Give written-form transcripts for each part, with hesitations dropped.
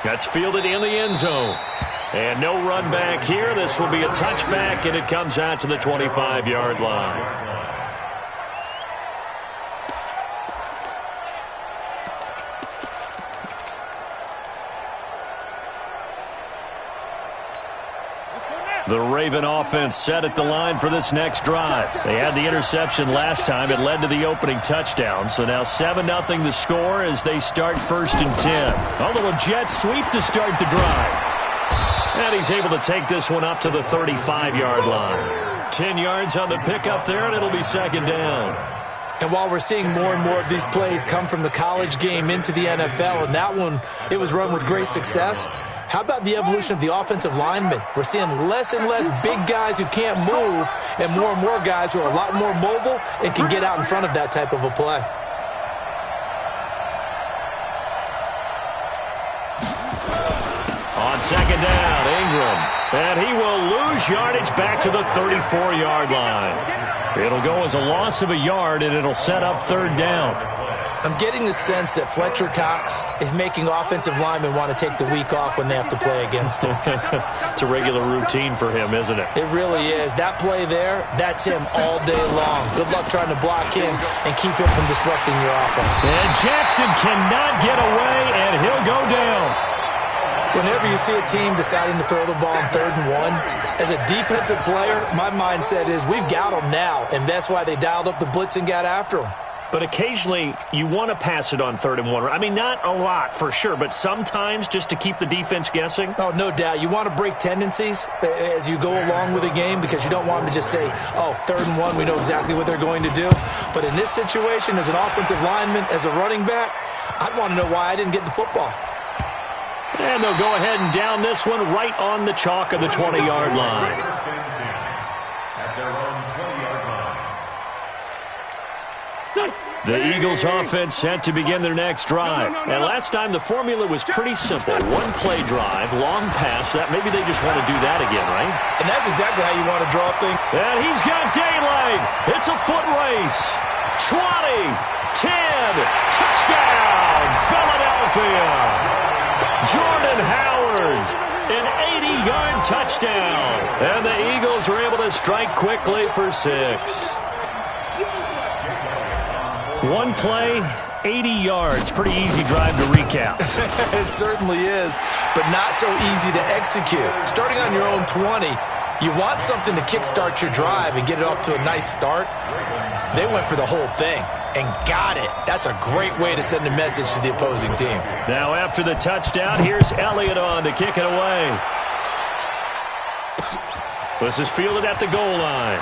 That's fielded in the end zone. And no run back here. This will be a touchback, and it comes out to the 25-yard line. The Raven offense set at the line for this next drive. They had the interception last time. It led to the opening touchdown. So now 7-0 the score as they start 1st and 10. A little jet sweep to start the drive. And he's able to take this one up to the 35-yard line. 10 yards on the pickup there, and it'll be 2nd down. And while we're seeing more and more of these plays come from the college game into the NFL, and that one, it was run with great success, how about the evolution of the offensive linemen? We're seeing less and less big guys who can't move and more guys who are a lot more mobile and can get out in front of that type of a play. On 2nd down, Ingram. And he will lose yardage back to the 34-yard line. It'll go as a loss of a yard, and it'll set up 3rd down. I'm getting the sense that Fletcher Cox is making offensive linemen want to take the week off when they have to play against him. It's a regular routine for him, isn't it? It really is. That play there, that's him all day long. Good luck trying to block him and keep him from disrupting your offense. And Jackson cannot get away, and he'll go down. Whenever you see a team deciding to throw the ball on 3rd and 1, as a defensive player, my mindset is we've got them now, and that's why they dialed up the blitz and got after them. But occasionally, you want to pass it on 3rd and 1. I mean, not a lot for sure, but sometimes just to keep the defense guessing. Oh, no doubt. You want to break tendencies as you go along with a game because you don't want them to just say, oh, 3rd and 1, we know exactly what they're going to do. But in this situation, as an offensive lineman, as a running back, I'd want to know why I didn't get the football. And they'll go ahead and down this one right on the chalk of the 20-yard line. The Eagles offense set to begin their next drive. And last time the formula was pretty simple. One play drive, long pass. That maybe they just want to do that again, right? And that's exactly how you want to draw things. And he's got daylight. It's a foot race. 20, 10, touchdown, Philadelphia. Jordan Howard, an 80-yard touchdown. And the Eagles are able to strike quickly for 6. One play, 80 yards. Pretty easy drive to recap. It certainly is, but not so easy to execute. Starting on your own 20, you want something to kickstart your drive and get it off to a nice start. They went for the whole thing and got it. That's a great way to send a message to the opposing team. Now after the touchdown, here's Elliott on to kick it away. This is fielded at the goal line.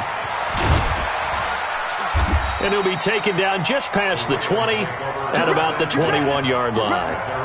And he'll be taken down just past the 20 at about the 21-yard line.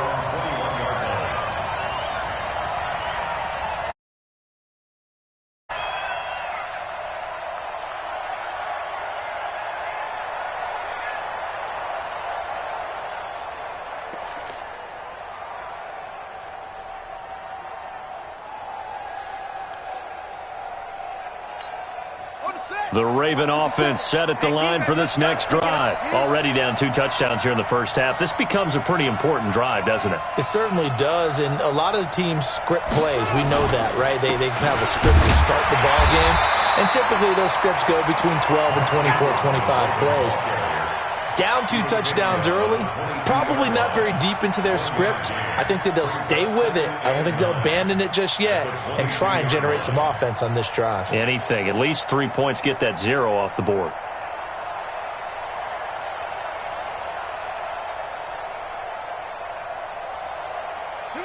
The Raven offense set at the line for this next drive. Already down 2 touchdowns here in the first half. This becomes a pretty important drive, doesn't it? It certainly does, and a lot of the teams script plays. We know that, right? They have a script to start the ball game, and typically those scripts go between 12 and 24, 25 plays. Down 2 touchdowns early, probably not very deep into their script. I think that they'll stay with it. I don't think they'll abandon it just yet and try and generate some offense on this drive. Anything. At least 3 points, get that 0 off the board.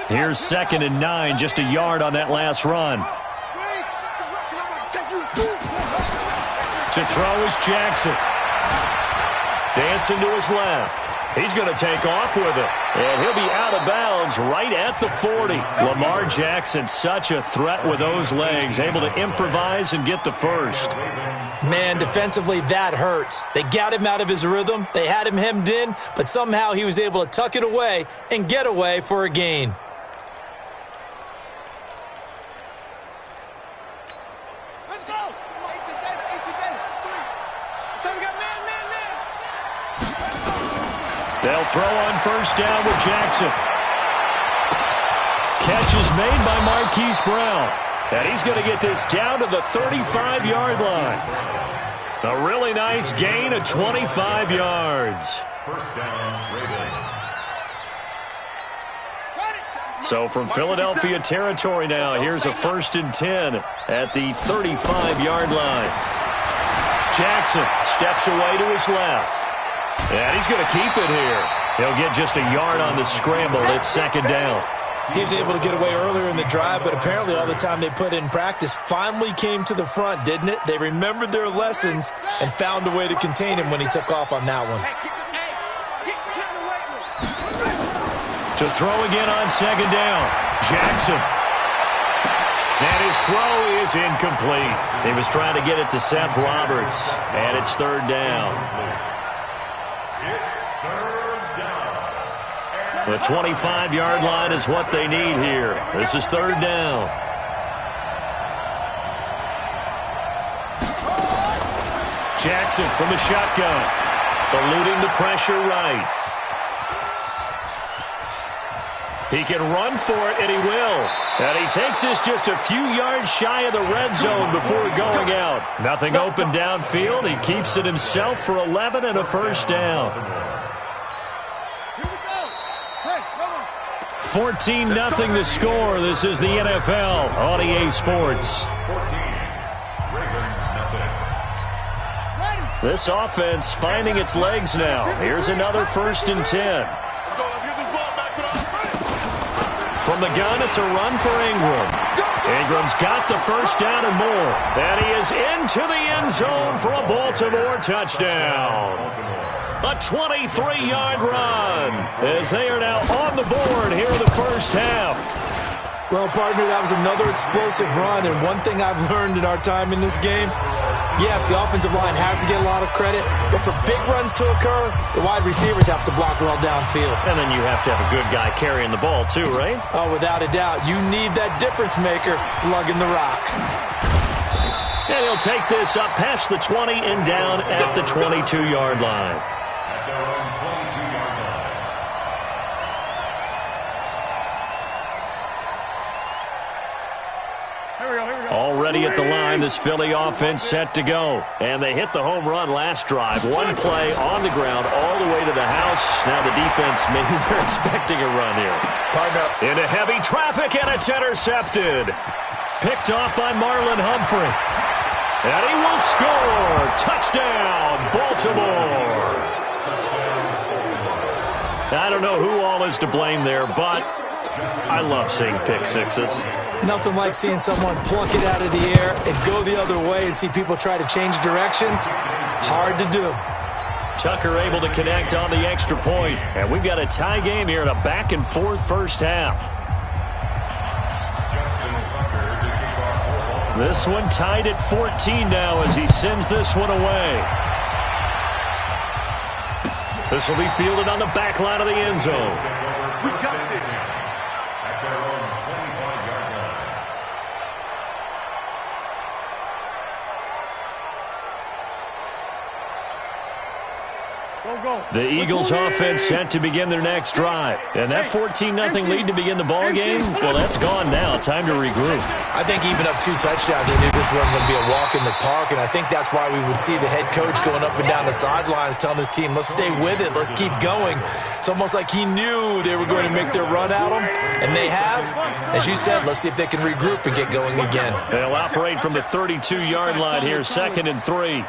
Here's 2nd and 9, just a yard on that last run. To throw is Jackson. Dancing to his left. He's going to take off with it. And he'll be out of bounds right at the 40. Lamar Jackson, such a threat with those legs, able to improvise and get the first. Man, defensively, that hurts. They got him out of his rhythm. They had him hemmed in, but somehow he was able to tuck it away and get away for a gain. They'll throw on first down with Jackson. catch is made by Marquise Brown. And he's going to get this down to the 35-yard line. A really nice gain of 25 yards. First down, Ravens. So from Philadelphia territory now, here's a 1st and 10 at the 35-yard line. Jackson steps away to his left. And he's going to keep it here. He'll get just a yard on the scramble. It's 2nd down. He was able to get away earlier in the drive, but apparently all the time they put in practice finally came to the front, didn't it? They remembered their lessons and found a way to contain him when he took off on that one. To throw again on 2nd down. Jackson. And his throw is incomplete. He was trying to get it to Seth Roberts, and it's 3rd down. The 25-yard line is what they need here. This is 3rd down. Jackson from the shotgun. Eluding the pressure right. He can run for it, and he will. And he takes this just a few yards shy of the red zone before going out. Nothing open downfield. He keeps it himself for 11 and a 1st down. 14-0 the score. This is the NFL on EA Sports. 14. Ravens, nothing. This offense finding its legs now. Here's another 1st and 10. From the gun, it's a run for Ingram. Ingram's got the 1st down and more. And he is into the end zone for a Baltimore touchdown. A 23-yard run as they are now on the board here in the 1st half. Well, partner, that was another explosive run, and one thing I've learned in our time in this game, yes, the offensive line has to get a lot of credit, but for big runs to occur, the wide receivers have to block well downfield. And then you have to have a good guy carrying the ball too, right? Oh, without a doubt. You need that difference maker lugging the rock. And he'll take this up past the 20 and down at the 22-yard line. At their own 22-yard line. Already at the line, this Philly offense set to go. And they hit the home run last drive. One play on the ground all the way to the house. Now the defense, maybe they're expecting a run here. Partner. Into heavy traffic, and it's intercepted. Picked off by Marlon Humphrey. And he will score. Touchdown, Baltimore. I don't know who all is to blame there, but I love seeing pick sixes. Nothing like seeing someone plunk it out of the air and go the other way and see people try to change directions. Hard to do. Tucker able to connect on the extra point. And we've got a tie game here in a back-and-forth 1st half. This one tied at 14 now as he sends this one away. This will be fielded on the back line of the end zone. We got this. At their own 25-yard line. The Eagles offense set to begin their next drive. And that 14-0 lead to begin the ball game, well, that's gone now. Time to regroup. I think even up 2 touchdowns, they knew this wasn't going to be a walk in the park, and I think that's why we would see the head coach going up and down the sidelines telling his team, let's stay with it, let's keep going. It's almost like he knew they were going to make their run at him, and they have. As you said, let's see if they can regroup and get going again. They'll operate from the 32-yard line here, 2nd and 3.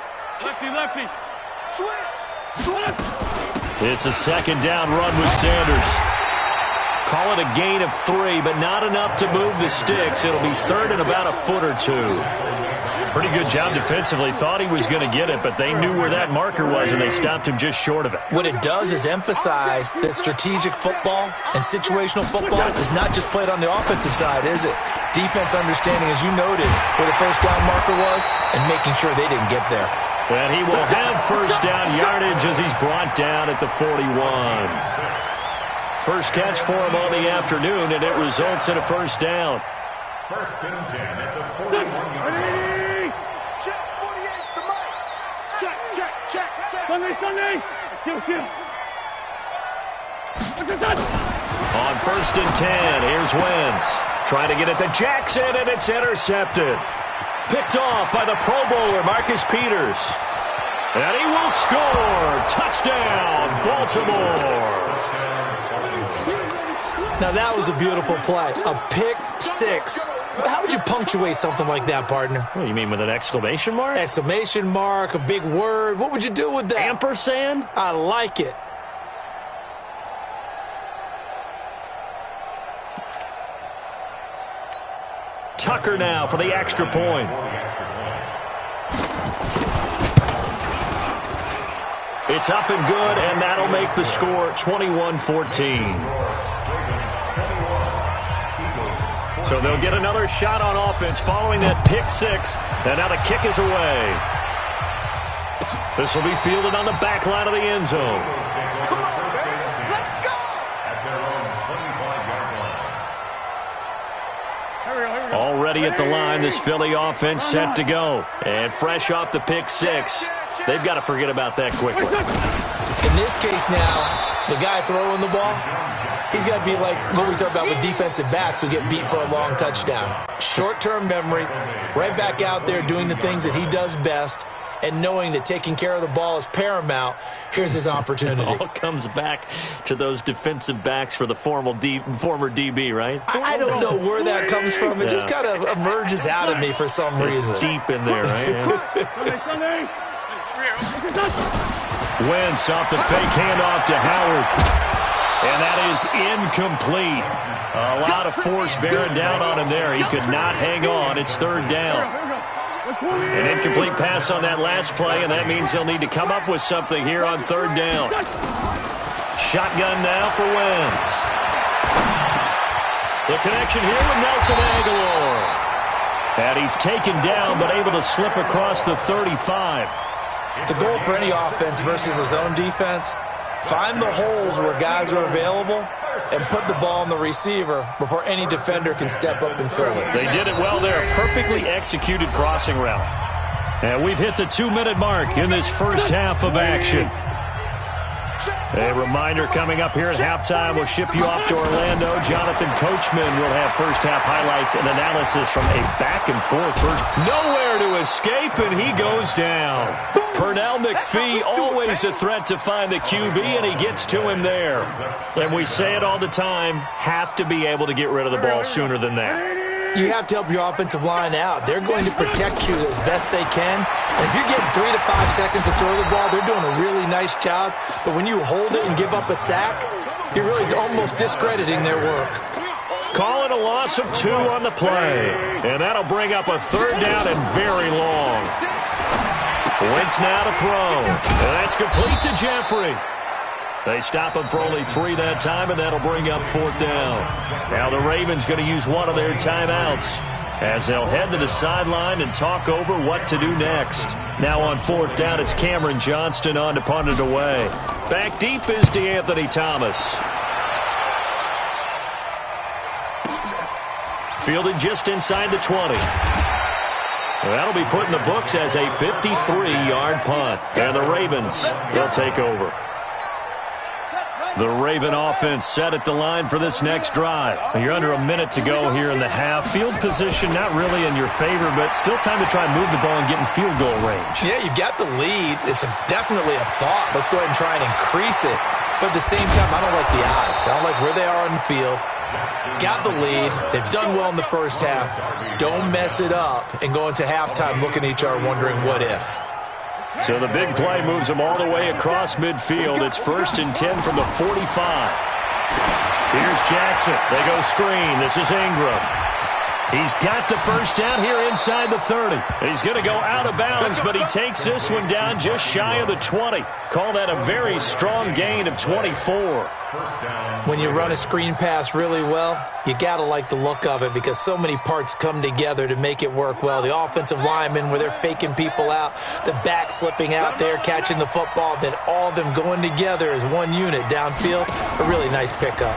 Lefty. It's a 2nd down run with Sanders. Call it a gain of 3, but not enough to move the sticks. It'll be 3rd and about a foot or 2. Pretty good job defensively. Thought he was going to get it, but they knew where that marker was, and they stopped him just short of it. What it does is emphasize that strategic football and situational football is not just played on the offensive side, is it? Defense understanding, as you noted, where the 1st down marker was and making sure they didn't get there. And he will have 1st down yardage as he's brought down at the 41. First catch for him on the afternoon, and it results in a 1st down. 1st and 10 at the 41-yard line. Check, 48's the mic. Check. Sunday. Kill. On 1st and 10, here's Wentz. Trying to get it to Jackson, and it's intercepted. Picked off by the Pro Bowler, Marcus Peters. And he will score. Touchdown, Baltimore. Now, that was a beautiful play. A pick six. How would you punctuate something like that, partner? What do you mean, with an exclamation mark? Exclamation mark, a big word. What would you do with that? Ampersand? I like it. Tucker now for the extra point. It's up and good, and that'll make the score 21-14. So they'll get another shot on offense following that pick six. And now the kick is away. This will be fielded on the back line of the end zone. Come on, man. Let's go. At their own 25-yard line. Already at the line, this Philly offense set to go. And fresh off the pick six, they've got to forget about that quickly. In this case now, the guy throwing the ball, he's got to be like what we talk about with defensive backs who get beat for a long touchdown. Short-term memory, right back out there doing the things that he does best, and knowing that taking care of the ball is paramount. Here's his opportunity. It all comes back to those defensive backs for the former DB, right? I don't know where that comes from. It just kind of emerges out of me for some reason. It's deep in there, right? Wentz off the fake handoff to Howard. And that is incomplete. A lot of force bearing down on him there. He could not hang on. It's 3rd down. An incomplete pass on that last play, and that means they'll need to come up with something here on 3rd down. Shotgun now for Wentz. The connection here with Nelson Aguilar. And he's taken down, but able to slip across the 35. The goal for any offense versus his own defense, find the holes where guys are available and put the ball on the receiver before any defender can step up and fill it. They did it well there. Perfectly executed crossing route. And we've hit the 2-minute mark in this first half of action. A reminder coming up here at halftime. We'll ship you off to Orlando. Jonathan Coachman will have first-half highlights and analysis from a back-and-forth first. Nowhere to escape, and he goes down. Pernell McPhee, always a threat to find the QB, and he gets to him there. And we say it all the time, have to be able to get rid of the ball sooner than that. You have to help your offensive line out. They're going to protect you as best they can. And if you're getting 3 to 5 seconds to throw the ball, they're doing a really nice job. But when you hold it and give up a sack, you're really almost discrediting their work. Call it a loss of 2 on the play. And that'll bring up a 3rd down and very long. Wentz now to throw. And that's complete to Jeffrey. They stop him for only 3 that time, and that'll bring up 4th down. Now the Ravens going to use one of their timeouts as they'll head to the sideline and talk over what to do next. Now on 4th down, it's Cameron Johnston on to punt it away. Back deep is DeAnthony Thomas. Fielded just inside the 20. That'll be put in the books as a 53-yard punt. And the Ravens will take over. The Raven offense set at the line for this next drive. You're under a minute to go here in the half. Field position not really in your favor, but still time to try and move the ball and get in field goal range. Yeah, you've got the lead. It's definitely a thought. Let's go ahead and try and increase it. But at the same time, I don't like the odds. I don't like where they are on the field. Got the lead. They've done well in the first half. Don't mess it up and go into halftime looking at each other wondering what if. So the big play moves them all the way across midfield. It's 1st and 10 from the 45. Here's Jackson. They go screen. This is Ingram. He's got the first down here inside the 30. He's going to go out of bounds, but he takes this one down just shy of the 20. Call that a very strong gain of 24. When you run a screen pass really well, you got to like the look of it because so many parts come together to make it work well. The offensive linemen, where they're faking people out, the back slipping out there, catching the football, then all of them going together as one unit downfield. A really nice pickup.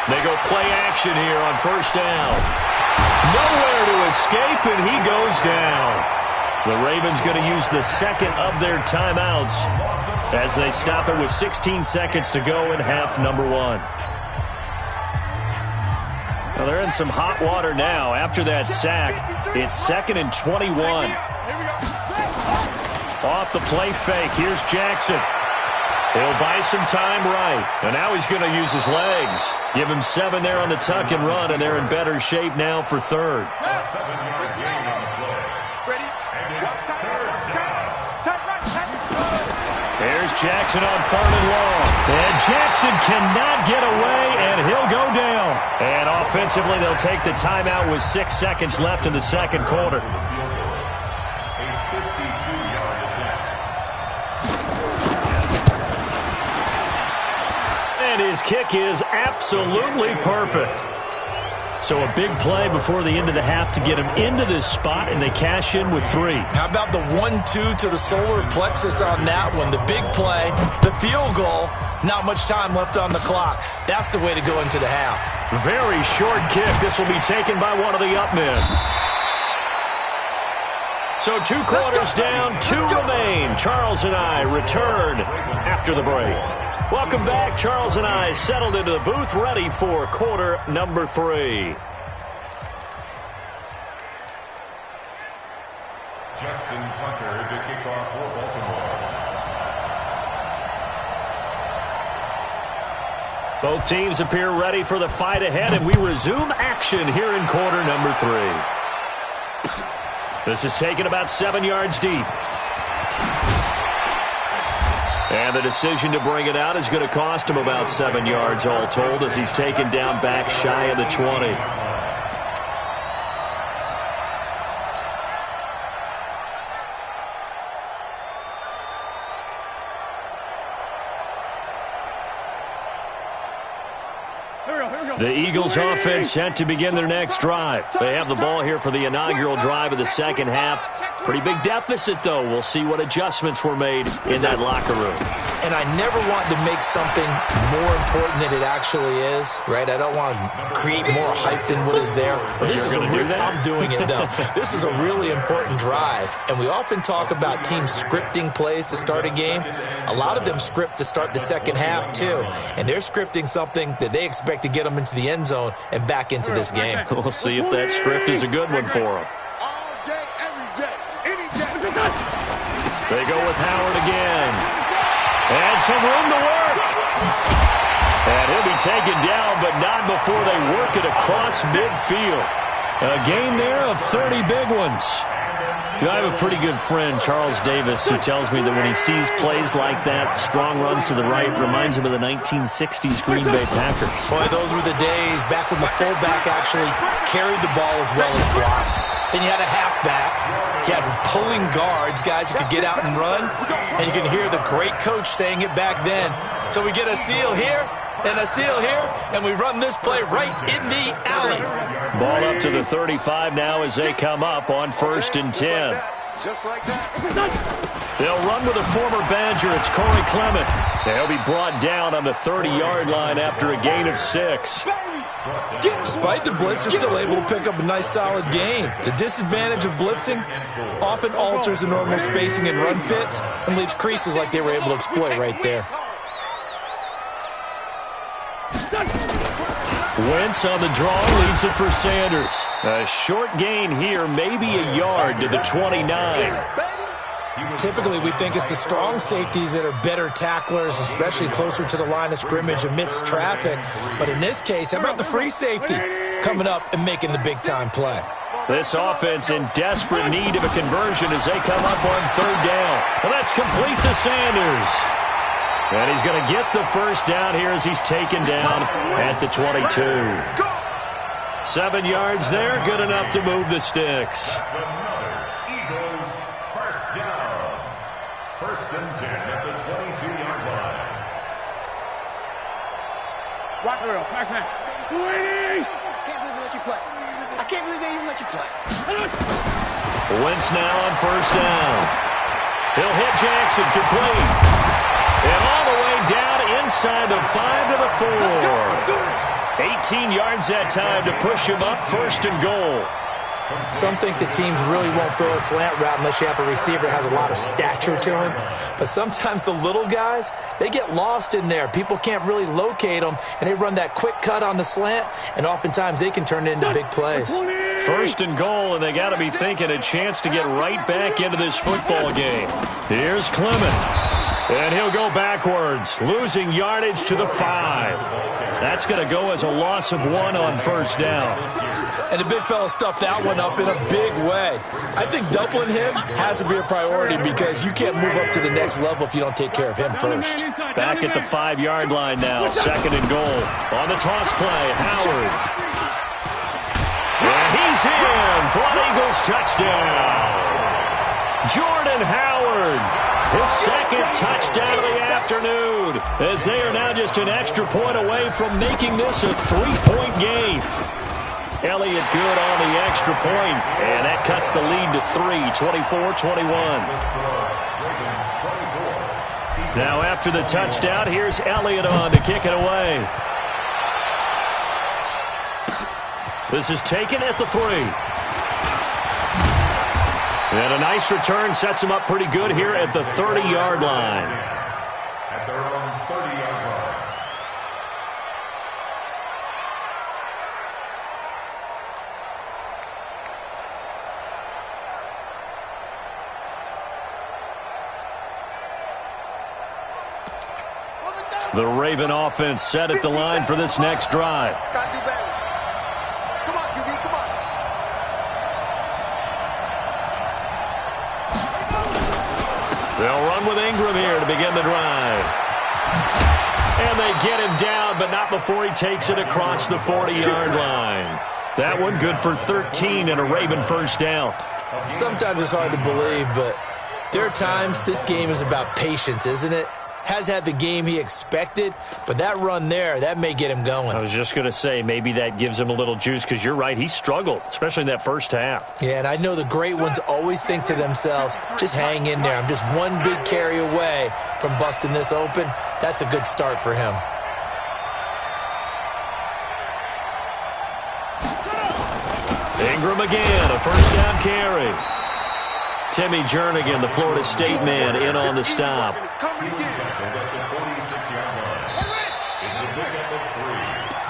They go play action here on 1st down. Nowhere to escape, and he goes down. The Ravens going to use the second of their timeouts as they stop it with 16 seconds to go in half number 1. Well, they're in some hot water now. After that sack, it's 2nd and 21. Off the play fake, here's Jackson. He'll buy some time right. And now he's going to use his legs. Give him 7 there on the tuck and run, and they're in better shape now for 3rd. A 7-yard gain on the play. Ready? And it's 3rd down. There's Jackson on 3rd and long. And Jackson cannot get away, and he'll go down. And offensively, they'll take the timeout with 6 seconds left in the second quarter. A 52-yard attempt. And his kick is absolutely perfect. So a big play before the end of the half to get him into this spot, and they cash in with 3. How about the 1-2 to the solar plexus on that one? The big play, the field goal, not much time left on the clock. That's the way to go into the half. Very short kick. This will be taken by one of the up men. So 2 quarters down, 2 remain. Charles and I return after the break. Welcome back. Charles and I settled into the booth, ready for quarter number 3. Justin Tucker to kick off for Baltimore. Both teams appear ready for the fight ahead, and we resume action here in quarter number 3. This is taken about 7 yards deep. And the decision to bring it out is going to cost him about 7 yards all told, as he's taken down back shy of the 20. The Eagles offense set to begin their next drive. They have the ball here for the inaugural drive of the second half. Pretty big deficit, though. We'll see what adjustments were made in that locker room. And I never want to make something more important than it actually is, right? I don't want to create more hype than what is there. But this is I'm doing it, though. This is a really important drive. And we often talk about teams scripting plays to start a game. A lot of them script to start the second half, too. And they're scripting something that they expect to get them into the end zone and back into this game. We'll see if that script is a good one for them. All day, every day, any day. They go with Howard again. And some room to work. And he'll be taken down, but not before they work it across midfield. A gain there of 30 big ones. You know, I have a pretty good friend, Charles Davis, who tells me that when he sees plays like that, strong runs to the right, reminds him of the 1960s Green Bay Packers. Boy, those were the days back when the fullback actually carried the ball as well as blocked. Then you had a halfback. You had pulling guards, guys who could get out and run. And you can hear the great coach saying it back then. So we get a seal here and a seal here, and we run this play right in the alley. Ball up to the 35 now as they come up on 1st and 10. Just like that. They'll run with a former Badger. It's Corey Clement. They'll be brought down on the 30-yard line after a gain of 6. Despite the blitz, they're still able to pick up a nice, solid gain. The disadvantage of blitzing often alters the normal spacing and run fits and leaves creases like they were able to exploit right there. Wentz on the draw, leaves it for Sanders. A short gain here, maybe a yard to the 29. Typically, we think it's the strong safeties that are better tacklers, especially closer to the line of scrimmage amidst traffic. But in this case, how about the free safety coming up and making the big-time play? This offense in desperate need of a conversion as they come up on 3rd down. Well, that's complete to Sanders. And he's going to get the first down here as he's taken down at the 22. 7 yards there, good enough to move the sticks. That's another Eagles first down. 1st and 10 at the 22-yard line. Watch it, back man. I can't believe they let you play. I can't believe they even let you play. Wentz now on 1st down. He'll hit Jackson, complete. And all the way down inside the 5 to the 4. 18 yards that time to push him up 1st and goal. Some think that teams really won't throw a slant route unless you have a receiver that has a lot of stature to him. But sometimes the little guys, they get lost in there. People can't really locate them, and they run that quick cut on the slant, and oftentimes they can turn it into big plays. First and goal, and they got to be thinking a chance to get right back into this football game. Here's Clement, and he'll go backwards, losing yardage to the 5. That's going to go as a loss of 1 on first down. And the big fella stuffed that one up in a big way. I think doubling him has to be a priority because you can't move up to the next level if you don't take care of him first. Back at the 5-yard line now, second and goal. On the toss play, Howard. And he's in for an Eagles touchdown. Jordan Howard, his second touchdown of the afternoon, as they are now just an extra point away from making this a 3-point game. Elliott good on the extra point, and that cuts the lead to 3, 24-21. Now after the touchdown, here's Elliott on to kick it away. This is taken at the 3. And a nice return sets him up pretty good here at the 30-yard line. At their own 30-yard line. The Raven offense set at the line for this next drive. Gotta do better. Come on, QB, come on. They'll run with Ingram here to begin the drive. And they get him down, but not before he takes it across the 40-yard line. That one good for 13 and a Raven first down. Sometimes it's hard to believe, but there are times this game is about patience, isn't it? Has had the game he expected, but that run there, that may get him going. I was just going to say, maybe that gives him a little juice, because you're right, he struggled, especially in that first half. Yeah, and I know the great ones always think to themselves, just hang in there. I'm just one big carry away from busting this open. That's a good start for him. Ingram again, a first down carry. Timmy Jernigan, the Florida State man, in on the stop.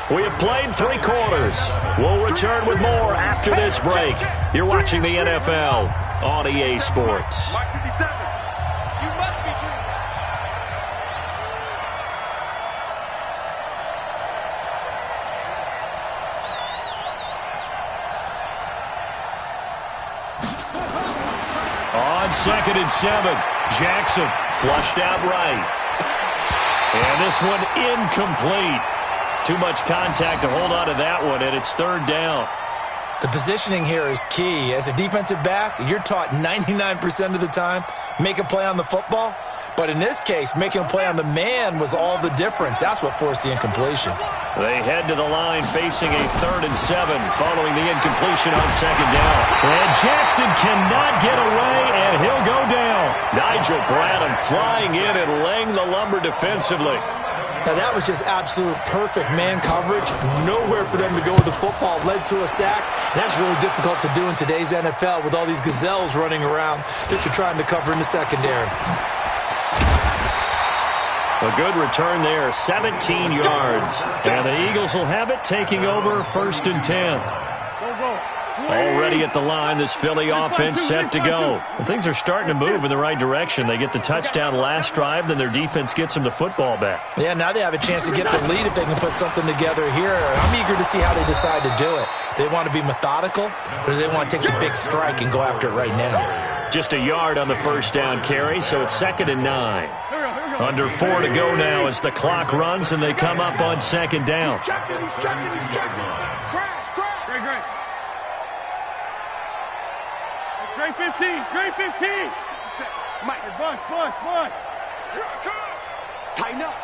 We have played 3 quarters. We'll return with more after this break. You're watching the NFL on EA Sports. On 2nd and 7, Jackson flushed out right. And this one incomplete. Too much contact to hold on to that one, and it's 3rd down. The positioning here is key. As a defensive back, you're taught 99% of the time, make a play on the football. But in this case, making a play on the man was all the difference. That's what forced the incompletion. They head to the line facing a 3rd and 7 following the incompletion on 2nd down. And Jackson cannot get away, and he'll go down. Nigel Bradham flying in and laying the lumber defensively. Now, that was just absolute perfect man coverage. Nowhere for them to go with the football. Led to a sack. And that's really difficult to do in today's NFL with all these gazelles running around that you're trying to cover in the secondary. A good return there, 17 yards. And the Eagles will have it, taking over 1st and 10. Already at the line, this Philly offense set to go. And things are starting to move in the right direction. They get the touchdown last drive, then their defense gets them the football back. Yeah, now they have a chance to get the lead if they can put something together here. I'm eager to see how they decide to do it. Do they want to be methodical, or do they want to take the big strike and go after it right now? Just a yard on the first down carry, so it's 2nd and 9. Under 4 to go now as the clock runs, and they come up on 2nd down. He's checking. Crash. Great. Great 15. Mike. Bunch. Tighten up.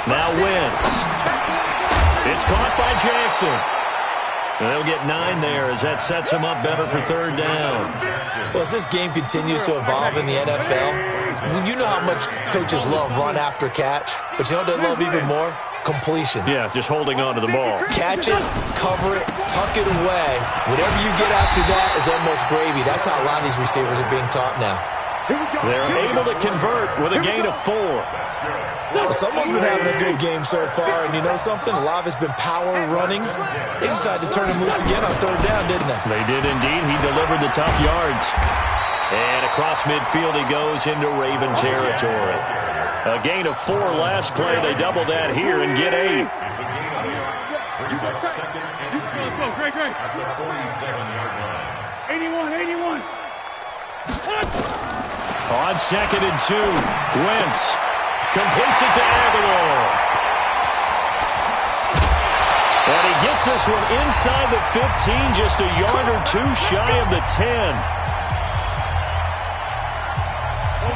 Now Wentz. It's caught by Jackson. And they'll get 9 there as that sets him up better for 3rd down. Well, as this game continues to evolve in the NFL, you know how much coaches love run after catch, but you know what they love even more? completions. Yeah, just holding on to the ball. Catch it, cover it, tuck it away. Whatever you get after that is almost gravy. That's how a lot of these receivers are being taught now. They're able to convert with a gain of 4. Well, someone's been having a good game so far, and you know something? A lot of it's been power running. They decided to turn him loose again on 3rd down, didn't they? They did indeed. He delivered the tough yards. And across midfield he goes into Raven territory. A gain of 4 last play. They double that here and get 8. It's a gain of 4. Second and 2 at the 47-yard line. 81. On 2nd and 2, Wentz completes it to Aguilar. And he gets this one inside the 15, just a yard or 2 shy of the 10.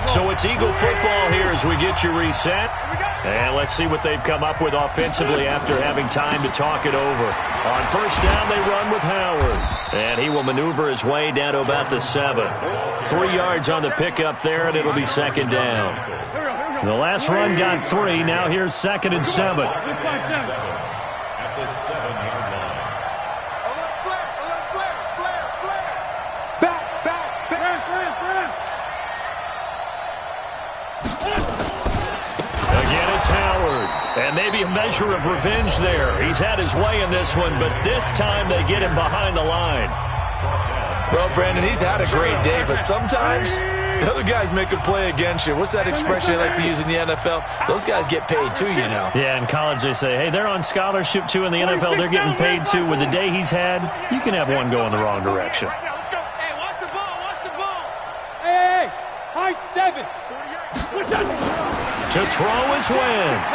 So it's Eagle football here as we get you reset. And let's see what they've come up with offensively after having time to talk it over. On 1st down, they run with Howard. And he will maneuver his way down to about the 7. 3 yards on the pickup there, and it'll be 2nd down. The last run got 3. Now here's 2nd and 7. At the 7-yard line. Again, it's Howard. And maybe a measure of revenge there. He's had his way in this one, but this time they get him behind the line. Well, Brandon, he's had a great day, but sometimes the other guys make a play against you. What's that expression they like to use in the NFL? Those guys get paid too, you know. Yeah, in college they say, hey, they're on scholarship too. In the NFL, they're getting paid too. With the day he's had, you can have one go in the wrong direction. Let's go. Hey, watch the ball. Hey, high 7. To throw is Wentz.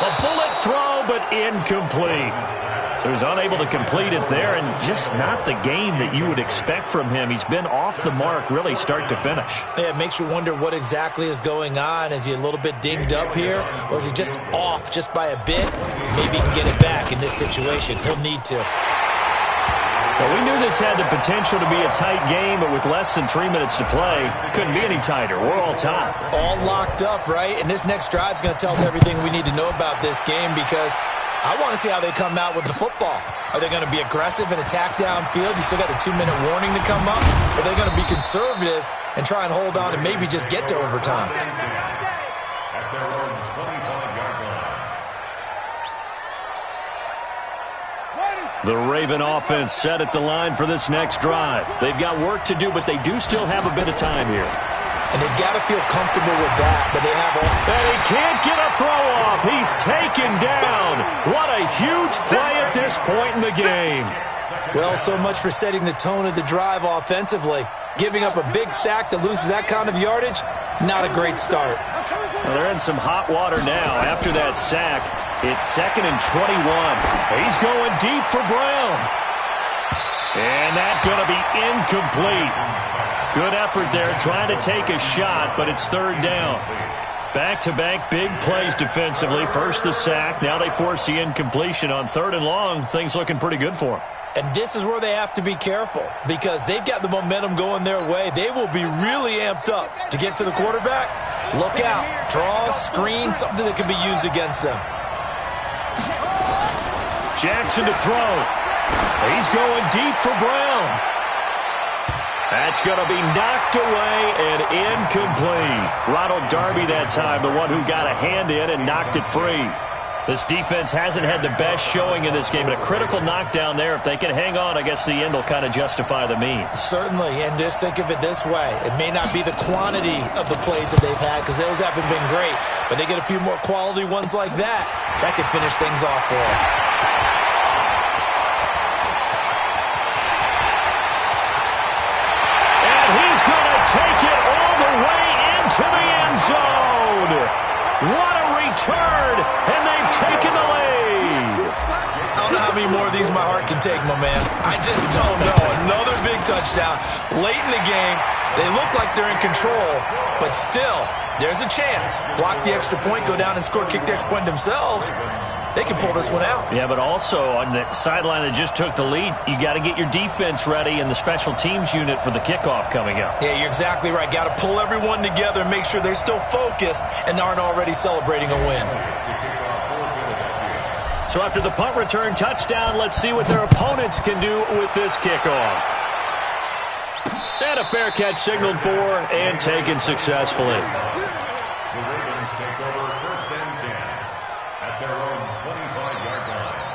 A bullet throw, but incomplete. So he's unable to complete it there, and just not the game that you would expect from him. He's been off the mark, really, start to finish. Yeah, it makes you wonder what exactly is going on. Is he a little bit dinged up here, or is he just off just by a bit? Maybe he can get it back in this situation. He'll need to. Well, we knew this had the potential to be a tight game, but with less than 3 minutes to play, couldn't be any tighter. We're all tied. All locked up, right? And this next drive is going to tell us everything we need to know about this game, because I want to see how they come out with the football. Are they going to be aggressive and attack downfield? You still got the 2-minute warning to come up? Or are they going to be conservative and try and hold on and maybe just get to overtime? At their own 25-yard line. The Raven offense set at the line for this next drive. They've got work to do, but they do still have a bit of time here. And they've got to feel comfortable with that, but they have all. And he can't get a throw off. He's taken down. What a huge play at this point in the game. Well, so much for setting the tone of the drive offensively. Giving up a big sack that loses that kind of yardage, not a great start. Well, they're in some hot water now after that sack. It's 2nd and 21. He's going deep for Brown. And that's going to be incomplete. Good effort there, trying to take a shot, but it's 3rd down. Back-to-back big plays defensively. First the sack, now they force the incompletion on 3rd and long. Things looking pretty good for them. And this is where they have to be careful, because they've got the momentum going their way. They will be really amped up to get to the quarterback. Look out. Draw, screen, something that can be used against them. Jackson to throw. He's going deep for Brown. That's going to be knocked away and incomplete. Ronald Darby that time, the one who got a hand in and knocked it free. This defense hasn't had the best showing in this game, but a critical knockdown there. If they can hang on, I guess the end will kind of justify the means. Certainly, and just think of it this way. It may not be the quantity of the plays that they've had, because those haven't been great, but they get a few more quality ones like that. That could finish things off for them. Take it all the way into the end zone. What a return, and they've taken the lead. I don't know how many more of these my heart can take, my man. I just don't know. Another big touchdown. Late in the game, they look like they're in control, but still, there's a chance. Block the extra point, go down and score, kick the extra point themselves. They can pull this one out. Yeah, but also on the sideline that just took the lead, you got to get your defense ready and the special teams unit for the kickoff coming up. Yeah, you're exactly right. Got to pull everyone together and make sure they're still focused and aren't already celebrating a win. So after the punt return touchdown, let's see what their opponents can do with this kickoff. And a fair catch signaled for and taken successfully. The Ravens take over 1st and 10 at their own 25-yard line.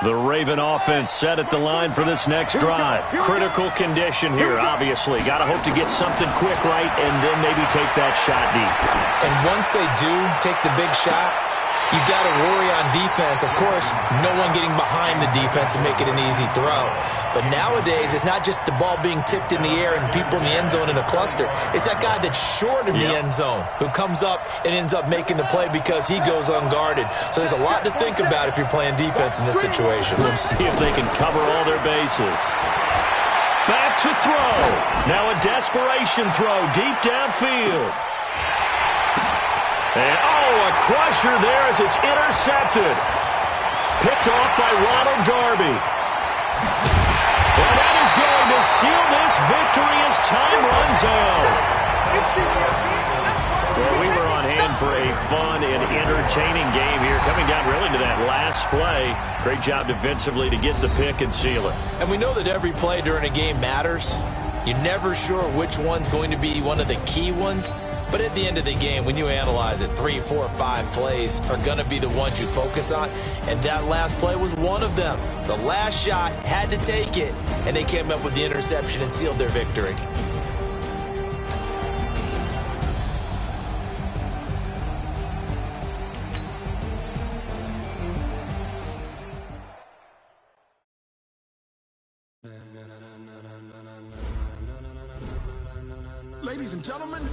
The Raven offense set at the line for this next drive. Critical condition here, obviously. Got to hope to get something quick right and then maybe take that shot deep. And once they do take the big shot, you got to worry on defense. Of course, no one getting behind the defense and make it an easy throw. But nowadays, it's not just the ball being tipped in the air and people in the end zone in a cluster. It's that guy that's short of the end zone who comes up and ends up making the play because he goes unguarded. So there's a lot to think about if you're playing defense in this situation. We'll see if they can cover all their bases. Back to throw. Now a desperation throw deep downfield. And, a crusher there as it's intercepted. Picked off by Ronald Darby. And that is going to seal this victory as time runs out. Well, we were on hand for a fun and entertaining game here, coming down really to that last play. Great job defensively to get the pick and seal it. And we know that every play during a game matters. You're never sure which one's going to be one of the key ones. But at the end of the game, when you analyze it, 3, 4, 5 plays are going to be the ones you focus on. And that last play was one of them. The last shot had to take it, and they came up with the interception and sealed their victory. Ladies and gentlemen,